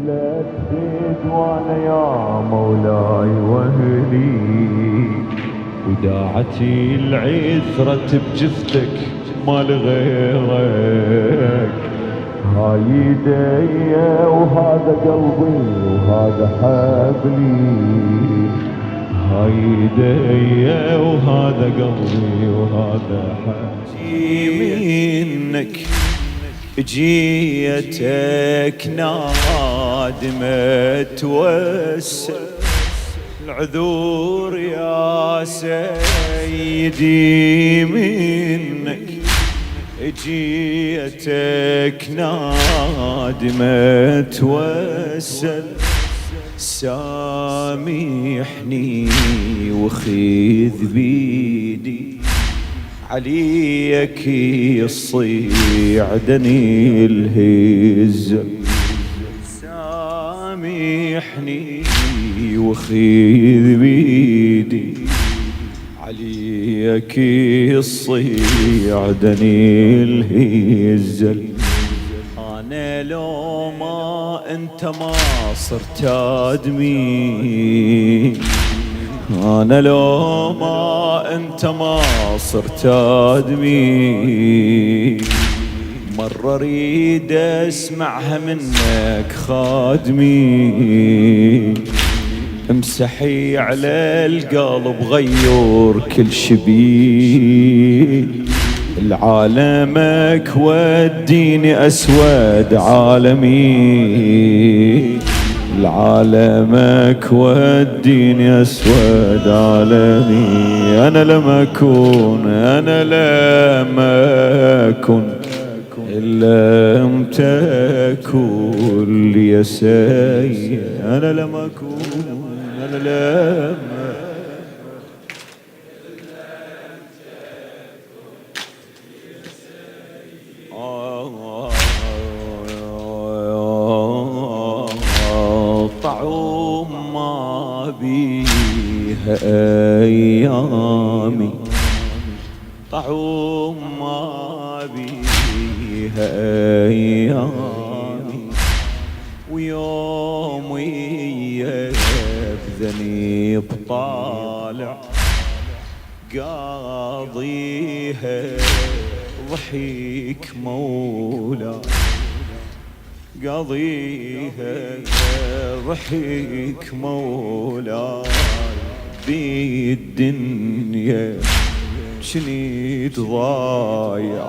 لا تزيد وانا يا مولاي واهلي، وداعتي العثرة بجثتك ما لغيرك. هاي يدي وهذا قلبي وهذا حبلي، هاي يدي وهذا قلبي وهذا حبلي. منك جيتك نادمة توسل العذور يا سيدي، منك جيتك نادمة توسل، سامحني وخذ بيدي عليك يصيعدني الهزة، سامحني وخذ بيدي عليك يصيعدني الهزة. أنا لو ما أنت ما صرت أدمي، أنا لو ما أنت ما صرت أدمي، مرة أريد أسمعها منك خادمي، امسحي على القلب غير كل شبيه، العالمك وديني أسود عالمي، العالمك وديني أسود عالمي. أنا لم أكن إلا لم تكن لي سيد، أنا لم أكن أنا لم طعوم ما بيها أيامي، طعوم ما بيها أيامي، ويوم يبذني بطالع قاضيها ضحيك مولا، قاضيها ضحيك مولا، بالدنيا جنيت ضايع،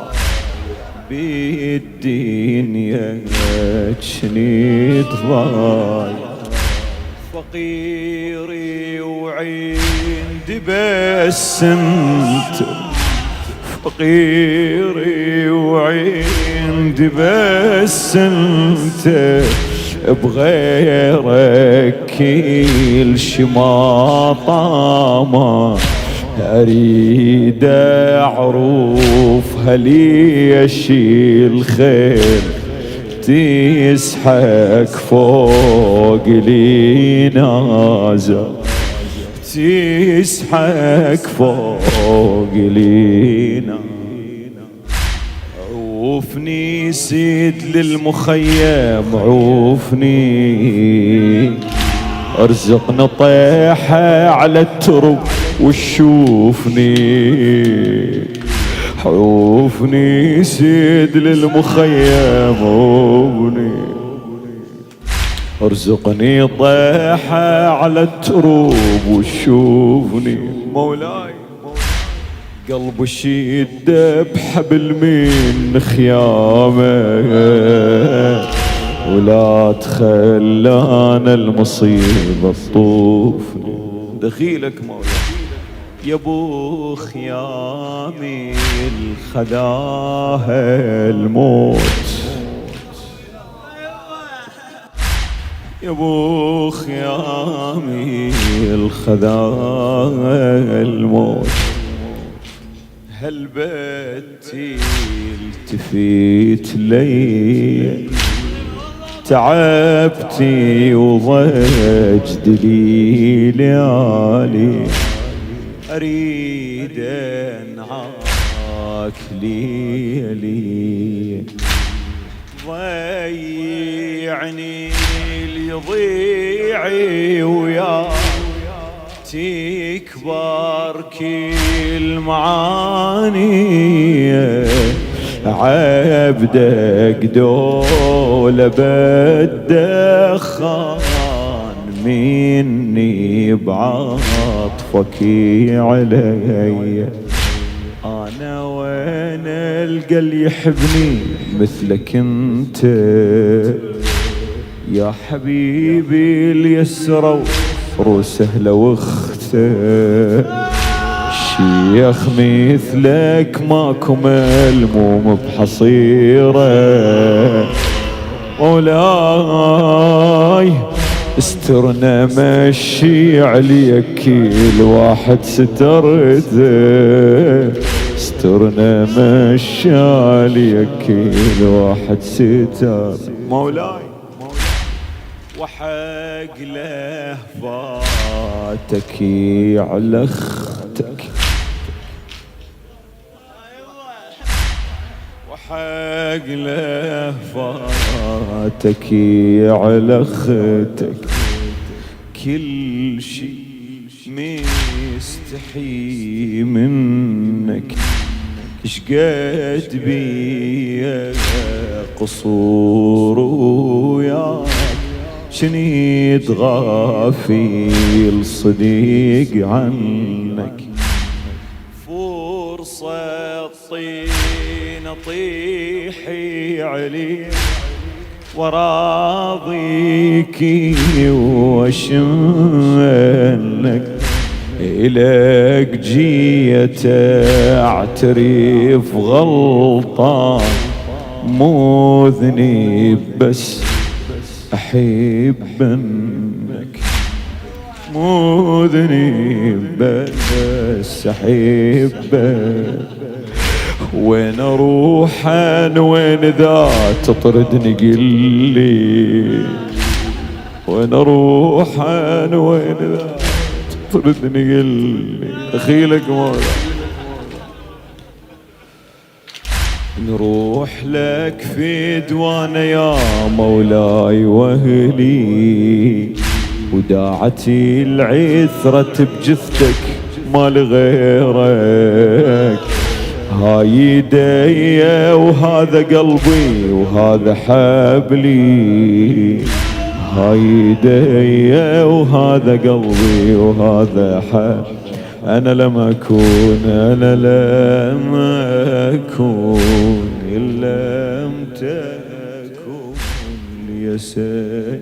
بالدنيا جنيت ضايع، فقيري وعندي بس انت، فقيري وعندي بس انت، بغيرك كل شي ما طامع، اريد اعرف هل يشي الخير تسحك فوق لي نازل، تسحك فوق لينا. عوفني سيد للمخيم عوفني، ارزقنا طيحة على الترب وشوفني، عوفني سيد للمخيم عوفني، ارزقني طيحة على التروب وشوفني. مولاي قلب شيد بحبل من خيامه، ولا تخلانا المصيبة تطوفني، دخيلك مولاي يا ابو خيامي الخداها الموت، يا ابو خيامي الخداها الموت، هل بيتي التفيت لي تعبتي وضجت لي ليالي، اريد انعاك ليلي ضيعني ليضيعي ويا تكبر كل معاني عبدك دولة بالدخان مني بعطفك علي أنا وين ألقى اللي يحبني مثلك أنت يا حبيبي اليسرى وسهلة واخته شيخ مثلك ماكو ملموم بحصيره مولاي استرنا مشي عليك الواحد سترته استرنا مشي عليك الواحد ستر مولاي وحق له فاتك على اختك وحق له فاتك على اختك كل شي مستحي منك شقد بيا قصور وياك شنيد غافل صديق عنك فرصة طين طيحي عليك وراضيكي وشمنك إلك جيت اعترف غلطان مو ذنب بس أحبنك مو ذنب بس أحبك وين أروح أنا وين ذا تطردني قلي وين أروح أنا وين ذا تطردني قلي أخيلك مولا نروح لك في دوانا يا مولاي واهلي وداعتي العثرة بجثتك ما لغيرك هاي يدي وهذا قلبي وهذا حبلي هاي يدي وهذا قلبي وهذا حبلي أنا لم أكون إن لم تكن لي سيد